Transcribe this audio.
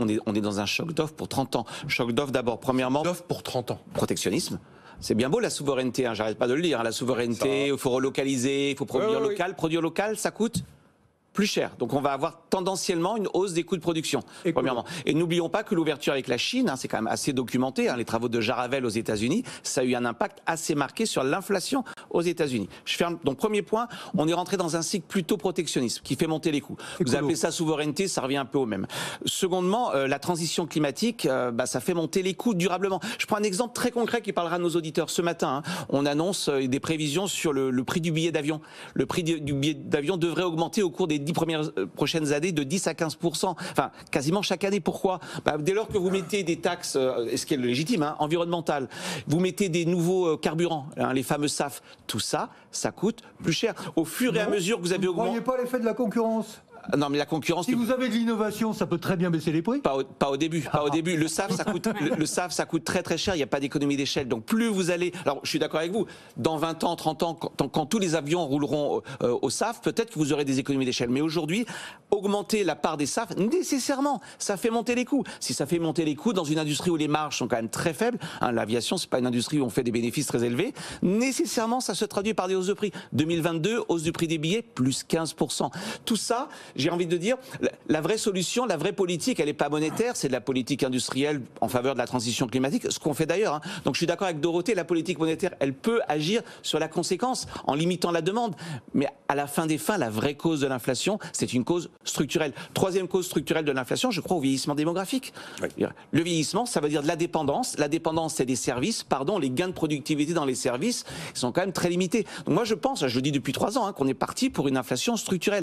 on est dans un choc d'offres pour 30 ans. Choc d'offres d'abord, premièrement. D'offres pour 30 ans. Protectionnisme. C'est bien beau la souveraineté, hein, j'arrête pas de le dire. Hein, la souveraineté, il faut relocaliser, il faut produire local. Produire local, ça coûte plus cher. Donc on va avoir tendanciellement une hausse des coûts de production, premièrement. Et n'oublions pas que l'ouverture avec la Chine, hein, c'est quand même assez documenté, hein, les travaux de Jaravel aux États-Unis, ça a eu un impact assez marqué sur l'inflation aux États-Unis. Je ferme. Donc premier point, on est rentré dans un cycle plutôt protectionniste qui fait monter les coûts. Vous appelez ça souveraineté, ça revient un peu au même. Secondement, la transition climatique, ça fait monter les coûts durablement. Je prends un exemple très concret qui parlera à nos auditeurs. Ce matin, hein, on annonce des prévisions sur le prix du billet d'avion. Le prix du billet d'avion devrait augmenter au cours des 10 prochaines années de 10 à 15%, enfin quasiment chaque année. Pourquoi? Dès lors que vous mettez des taxes, ce qui est légitime, hein, environnementales, vous mettez des nouveaux carburants, hein, les fameux SAF, tout ça, ça coûte plus cher. Au fur et à mesure que vous avez augmenté... Vous ne croyez pas l'effet de la concurrence? Non, mais la concurrence. Si vous avez de l'innovation, ça peut très bien baisser les prix. Pas au début. Pas au début. Le SAF, ça coûte. Le SAF, ça coûte très très cher. Il n'y a pas d'économie d'échelle. Donc plus vous allez. Alors je suis d'accord avec vous. Dans 20 ans, 30 ans, quand tous les avions rouleront au SAF, peut-être que vous aurez des économies d'échelle. Mais aujourd'hui, augmenter la part des SAF, nécessairement, ça fait monter les coûts. Si ça fait monter les coûts dans une industrie où les marges sont quand même très faibles, hein, l'aviation, c'est pas une industrie où on fait des bénéfices très élevés. Nécessairement, ça se traduit par des hausses de prix. 2022, hausse du prix des billets, plus 15%. Tout ça, j'ai envie de dire. La vraie solution, la vraie politique, elle n'est pas monétaire, c'est de la politique industrielle en faveur de la transition climatique, ce qu'on fait d'ailleurs. Hein. Donc je suis d'accord avec Dorothée, la politique monétaire, elle peut agir sur la conséquence en limitant la demande. Mais à la fin des fins, la vraie cause de l'inflation, c'est une cause structurelle. Troisième cause structurelle de l'inflation, je crois au vieillissement démographique. Oui. Le vieillissement, ça veut dire de la dépendance. La dépendance, c'est des services. Les gains de productivité dans les services sont quand même très limités. Donc moi je pense, je le dis depuis 3 ans, hein, qu'on est parti pour une inflation structurelle.